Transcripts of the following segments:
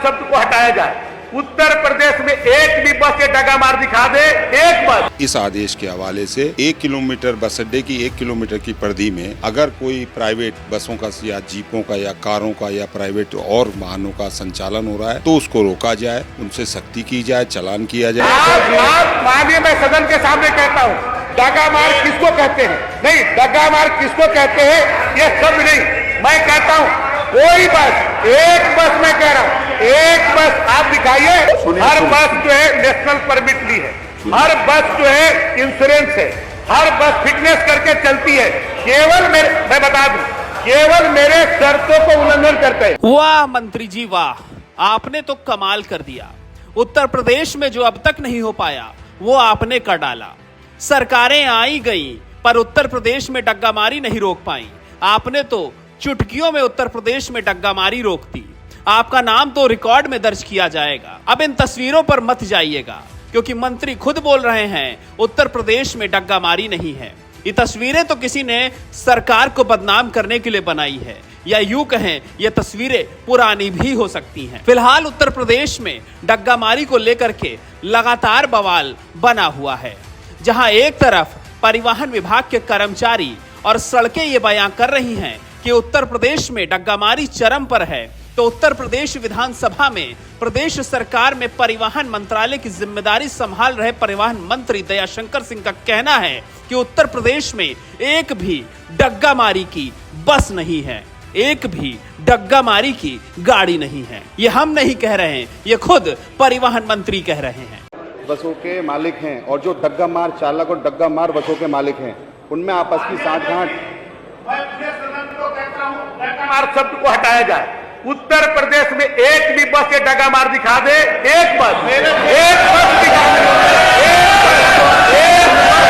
शब्द को हटाया जाए। उत्तर प्रदेश में एक भी बस ये डगा मार दिखा दे, एक बस। इस आदेश के हवाले से 1 किलोमीटर बस अड्डे की 1 किलोमीटर की परिधि में अगर कोई प्राइवेट बसों का या जीपों का या कारों का या प्राइवेट और वाहनों का संचालन हो रहा है तो उसको रोका जाए, उनसे सख्ती की जाए, चालान किया जाए। आप मानिए, मैं सदन के सामने कहता हूँ, डगा मार किसको कहते हैं? नहीं, डगा मार किसको कहते हैं ये सब नहीं। मैं कहता हूँ कोई बस, एक बस मैं कह रहा हूँ, एक बस आप दिखाइए। हर बस जो है नेशनल परमिट ली है, हर बस जो है इंश्योरेंस है, हर बस फिटनेस करके चलती है। केवल मैं बता दूं, केवल मेरे शर्तों को उल्लंघन करते हैं। वाह मंत्री जी वाह, आपने तो कमाल कर दिया। उत्तर प्रदेश में जो अब तक नहीं हो पाया वो आपने कर डाला। सरकारें आई गई पर उत्तर प्रदेश में डग्गामारी नहीं रोक पाई। आपने तो चुटकियों में उत्तर प्रदेश में डग्गामारी रोक दी। आपका नाम तो रिकॉर्ड में दर्ज किया जाएगा। अब इन तस्वीरों पर मत जाइएगा क्योंकि मंत्री खुद बोल रहे हैं उत्तर प्रदेश में डग्गामारी नहीं है। ये तस्वीरें तो किसी ने सरकार को बदनाम करने के लिए बनाई है, या यूं कहें ये तस्वीरें पुरानी भी हो सकती हैं। फिलहाल उत्तर प्रदेश में डग्गामारी को लेकर के लगातार बवाल बना हुआ है, जहां एक तरफ परिवहन विभाग के कर्मचारी और सड़कें ये बयां कर रही हैं कि उत्तर प्रदेश में डग्गामारी चरम पर है, तो उत्तर प्रदेश विधानसभा में प्रदेश सरकार में परिवहन मंत्रालय की जिम्मेदारी संभाल रहे परिवहन मंत्री दयाशंकर सिंह का कहना है कि उत्तर प्रदेश में एक भी डग्गामारी की बस नहीं है, एक भी डग्गामारी की गाड़ी नहीं है। ये हम नहीं कह रहे हैं, ये खुद परिवहन मंत्री कह रहे हैं। बसों के मालिक हैं और जो डग्गा मार चालक और डग्गा मार बसों के मालिक हैं, उनमें आपस की साठगांठ। मार शब्द को हटाया जाए। उत्तर प्रदेश में एक भी बस ये डगा मार दिखा दे, एक बस, एक बस दिखा दे, एक बस।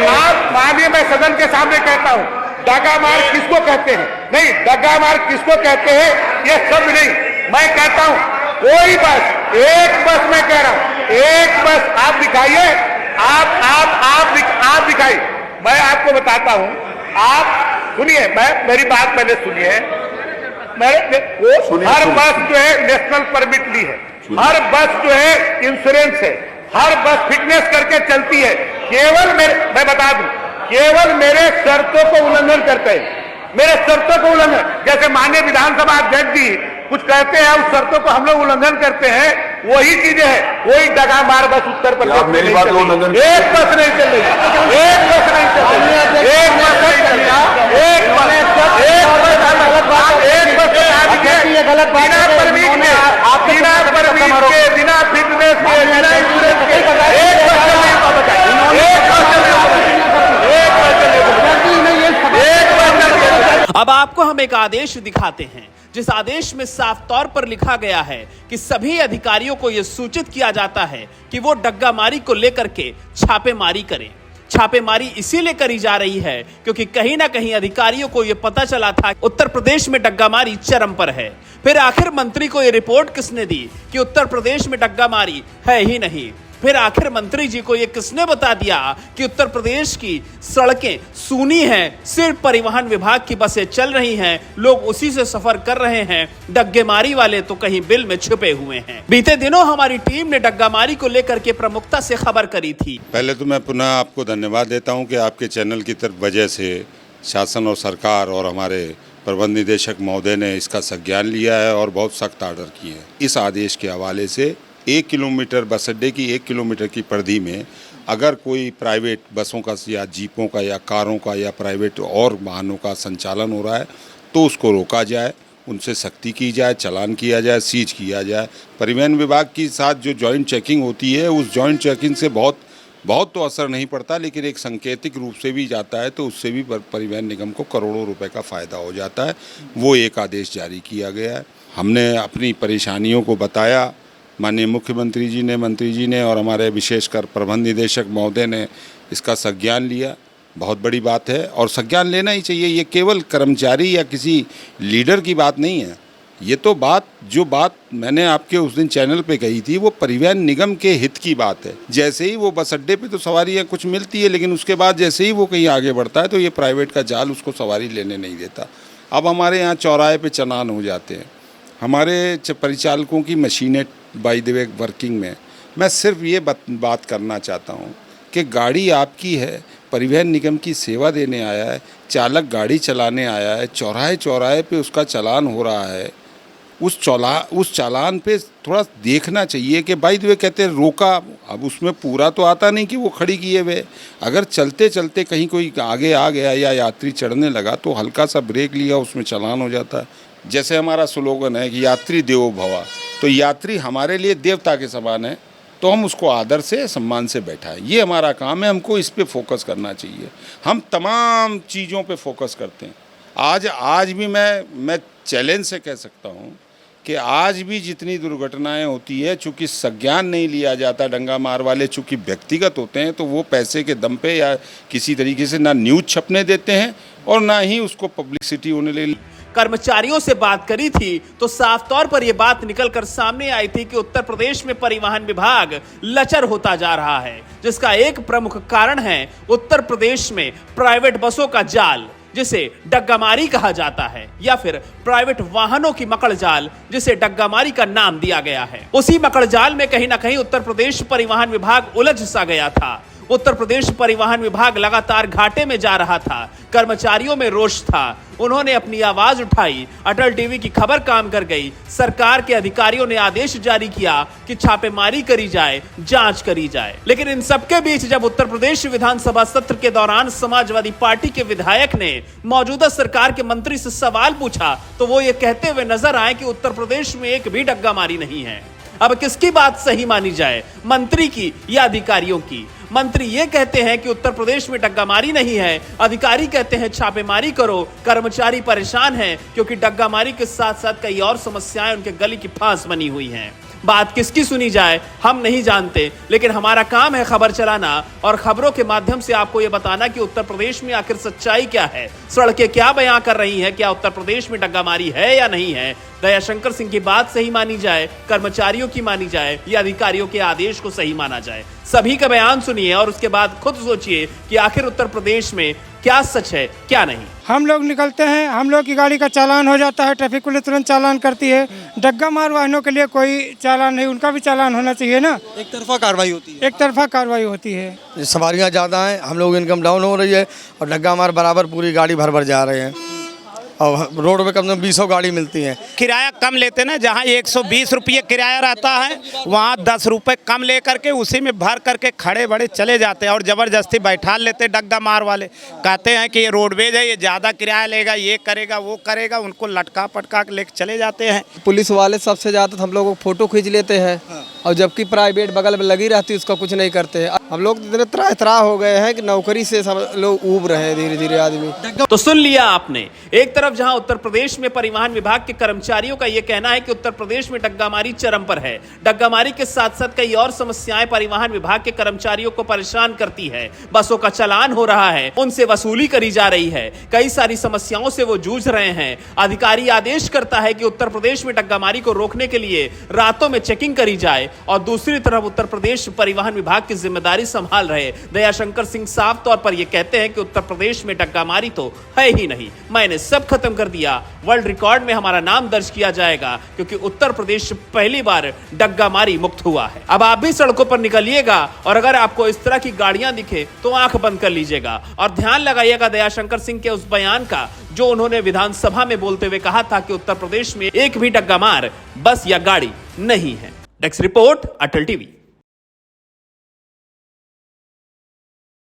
आप मानिए, मैं सदन के सामने कहता हूँ, डगा मार किसको कहते हैं? नहीं, डगा मार किसको कहते हैं ये सब नहीं। मैं कहता हूँ कोई बस, एक बस मैं कह रहा हूँ, एक बस आप दिखाइए। आप दिखाइए। मैं आपको बताता हूँ, आप सुनिए, मेरी बात पहले सुनिए। हर बस जो है नेशनल परमिट ली है, हर बस जो है इंश्योरेंस है, हर बस फिटनेस करके चलती है। केवल मैं बता दूं, केवल मेरे शर्तों को उल्लंघन करते हैं, मेरे शर्तों को उल्लंघन। जैसे माननीय विधानसभा अध्यक्ष जी कुछ कहते हैं, उस शर्तों को हम लोग उल्लंघन करते हैं, वही चीजें है। कोई डगा मार बस उत्तर प्रदेश में नहीं चल रही, एक बस नहीं चल रही, एक बस नहीं चल रही, एक बस नहीं चल रही, एक बस, गलत बात है। बिना परमिट के, बिना परमिट के, बिना फिटनेस के, बिना इंश्योरेंस के एक बस चल रही, एक बस चल रही, एक बस चल रही, एक बस चल रही। अब आपको हम एक आदेश दिखाते हैं, जिस आदेश में साफ तौर पर लिखा गया है कि सभी अधिकारियों को यह सूचित किया जाता है कि वो डग्गामारी को लेकर के छापेमारी करें। छापेमारी इसीलिए करी जा रही है क्योंकि कहीं ना कहीं अधिकारियों को यह पता चला था उत्तर प्रदेश में डग्गामारी चरम पर है। फिर आखिर मंत्री को यह रिपोर्ट किसने दी कि उत्तर प्रदेश में डग्गामारी है ही नहीं? फिर आखिर मंत्री जी को यह किसने बता दिया कि उत्तर प्रदेश की सड़कें सूनी हैं, सिर्फ परिवहन विभाग की बसें चल रही हैं, लोग उसी से सफर कर रहे हैं, डग्गेमारी वाले तो कहीं बिल में छुपे हुए हैं। बीते दिनों हमारी टीम ने डग्गामारी को लेकर के प्रमुखता से खबर करी थी। पहले तो मैं पुनः आपको धन्यवाद देता हूं कि आपके चैनल की तरफ वजह से शासन और सरकार और हमारे प्रबंध निदेशक महोदय ने इसका संज्ञान लिया है और बहुत सख्त आर्डर किए हैं। इस आदेश के हवाले से 1 किलोमीटर बस अड्डे की 1 किलोमीटर की परिधि में अगर कोई प्राइवेट बसों का या जीपों का या कारों का या प्राइवेट और वाहनों का संचालन हो रहा है तो उसको रोका जाए, उनसे सख्ती की जाए, चालान किया जाए, सीज किया जाए। परिवहन विभाग के साथ जो जॉइंट चेकिंग होती है, उस जॉइंट चेकिंग से बहुत तो असर नहीं पड़ता, लेकिन एक सांकेतिक रूप से भी जाता है तो उससे भी परिवहन निगम को करोड़ों रुपए का फ़ायदा हो जाता है। वो एक आदेश जारी किया गया है। हमने अपनी परेशानियों को बताया, माननीय मुख्यमंत्री जी ने, मंत्री जी ने और हमारे विशेषकर प्रबंध निदेशक महोदय ने इसका संज्ञान लिया। बहुत बड़ी बात है और संज्ञान लेना ही चाहिए। ये केवल कर्मचारी या किसी लीडर की बात नहीं है, ये तो जो बात मैंने आपके उस दिन चैनल पे कही थी वो परिवहन निगम के हित की बात है। जैसे ही वो बस अड्डे पे तो सवारियाँ कुछ मिलती है, लेकिन उसके बाद जैसे ही वो कहीं आगे बढ़ता है तो ये प्राइवेट का जाल उसको सवारी लेने नहीं देता। अब हमारे यहाँ चौराहे पे चलान हो जाते हैं, हमारे परिचालकों की मशीनें बाय द वे वर्किंग में। मैं सिर्फ ये बात करना चाहता हूँ कि गाड़ी आपकी है, परिवहन निगम की सेवा देने आया है, चालक गाड़ी चलाने आया है, चौराहे चौराहे पे उसका चालान हो रहा है, उस चालान पे थोड़ा देखना चाहिए कि भाई वे कहते हैं रोका, अब उसमें पूरा तो आता नहीं कि वो खड़ी किए हुए, अगर चलते चलते कहीं कोई आगे आ गया या यात्री चढ़ने लगा तो हल्का सा ब्रेक लिया, उसमें चालान हो जाता है। जैसे हमारा स्लोगन है कि यात्री देवो भव, तो यात्री हमारे लिए देवता के समान है, तो हम उसको आदर से सम्मान से बैठाएं। ये हमारा काम है, हमको इस पे फोकस करना चाहिए। हम तमाम चीज़ों पे फोकस करते हैं। आज भी मैं चैलेंज से कह सकता हूँ कि आज भी जितनी दुर्घटनाएं होती है, चूँकि संज्ञान नहीं लिया जाता, डंगा मार वाले चूँकि व्यक्तिगत होते हैं, तो वो पैसे के दम पे या किसी तरीके से ना न्यूज़ छपने देते हैं और ना ही उसको पब्लिसिटी होने ले। कर्मचारियों से बात करी थी तो साफ तौर पर यह बात निकलकर सामने आई थी कि उत्तर प्रदेश में परिवहन विभाग लचर होता जा रहा है, जिसका एक प्रमुख कारण है उत्तर प्रदेश में प्राइवेट बसों का जाल, जिसे डग्गामारी कहा जाता है, या फिर प्राइवेट वाहनों की मकड़ जाल, जिसे डग्गामारी का नाम दिया गया है। उसी मकड़ जाल में कहीं ना कहीं उत्तर प्रदेश परिवहन विभाग उलझ सा गया था। उत्तर प्रदेश परिवहन विभाग लगातार घाटे में जा रहा था, कर्मचारियों में रोष था, उन्होंने अपनी आवाज उठाई, अटल टीवी की खबर काम कर गई, सरकार के अधिकारियों ने आदेश जारी किया कि छापेमारी करी जाए, जांच करी जाए। लेकिन इन सबके बीच जब उत्तर प्रदेश विधानसभा सत्र के दौरान समाजवादी पार्टी के विधायक ने मौजूदा सरकार के मंत्री से सवाल पूछा तो वो ये कहते हुए नजर आए कि उत्तर प्रदेश में एक भी डग्गामारी नहीं है। अब किसकी बात सही मानी जाए, मंत्री की या अधिकारियों की? मंत्री ये कहते हैं कि उत्तर प्रदेश में डग्गामारी नहीं है, अधिकारी कहते हैं छापेमारी करो, कर्मचारी परेशान हैं क्योंकि डग्गामारी के साथ साथ कई और समस्याएं उनके गले की फांस बनी हुई हैं। बात किसकी सुनी जाए हम नहीं जानते, लेकिन हमारा काम है खबर चलाना और खबरों के माध्यम से आपको यह बताना कि उत्तर प्रदेश में आखिर सच्चाई क्या है, सड़कें क्या बयां कर रही हैं, क्या उत्तर प्रदेश में डग्गामारी है या नहीं है। दयाशंकर सिंह की बात सही मानी जाए, कर्मचारियों की मानी जाए या अधिकारियों के आदेश को सही माना जाए, सभी का बयान सुनिए और उसके बाद खुद सोचिए कि आखिर उत्तर प्रदेश में क्या सच है क्या नहीं। हम लोग निकलते हैं, हम लोग की गाड़ी का चालान हो जाता है, ट्रैफिक पुलिस तुरंत चालान करती है। डग्गा मार वाहनों के लिए कोई चालान नहीं, उनका भी चालान होना चाहिए ना। एक तरफा कार्रवाई होती है, एक तरफा कार्रवाई होती है। सवारियां ज़्यादा हैं, हम लोग इनकम डाउन हो रही है और डग्गा मार बराबर पूरी गाड़ी भर भर जा रहे हैं और रोड पे कम से कम 200 गाड़ी मिलती है। किराया कम लेते ना, जहाँ 120 रुपये किराया रहता है वहाँ 10 रुपये कम ले करके उसी में भर करके खड़े बड़े चले जाते हैं और ज़बरदस्ती बैठा लेते डग्गा मार वाले। कहते हैं कि ये रोडवेज है, ये ज़्यादा किराया लेगा, ये करेगा वो करेगा, उनको लटका पटका के लेके चले जाते हैं। पुलिस वाले सबसे ज़्यादा तो हम लोगों को फ़ोटो खींच लेते हैं और जबकि प्राइवेट बगल में लगी रहती है उसका कुछ नहीं करते हैं। हम लोग इतने त्राह हो गए हैं कि नौकरी से सब लोग ऊब रहे हैं धीरे धीरे आदमी। तो सुन लिया आपने, एक तरफ जहां उत्तर प्रदेश में परिवहन विभाग के कर्मचारियों का यह कहना है कि उत्तर प्रदेश में डग्गामारी चरम पर है, डग्गामारी के साथ साथ कई और समस्याएं परिवहन विभाग के कर्मचारियों को परेशान करती है, बसों का चालान हो रहा है, उनसे वसूली करी जा रही है, कई सारी समस्याओं से वो जूझ रहे हैं। अधिकारी आदेश करता है कि उत्तर प्रदेश में डग्गामारी को रोकने के लिए रातों में चेकिंग करी जाए और दूसरी तरफ उत्तर प्रदेश परिवहन विभाग की जिम्मेदारी संभाल रहे दयाशंकर सिंह साफ तौर पर यह कहते हैं कि उत्तर प्रदेश में डग्गामारी तो है ही नहीं, मैंने सब खत्म कर दिया, वर्ल्ड रिकॉर्ड में हमारा नाम दर्ज किया जाएगा क्योंकि उत्तर प्रदेश पहली बार डग्गामारी मुक्त हुआ है। अब आप भी सड़कों पर निकलिएगा और अगर आपको इस तरह की गाड़ियां दिखे तो आंख बंद कर लीजिएगा और ध्यान लगाइएगा दयाशंकर सिंह के उस बयान का जो उन्होंने विधानसभा में बोलते हुए कहा था कि उत्तर प्रदेश में एक भी डग्गामार बस या गाड़ी नहीं है। डेस्क रिपोर्ट, अटल टीवी।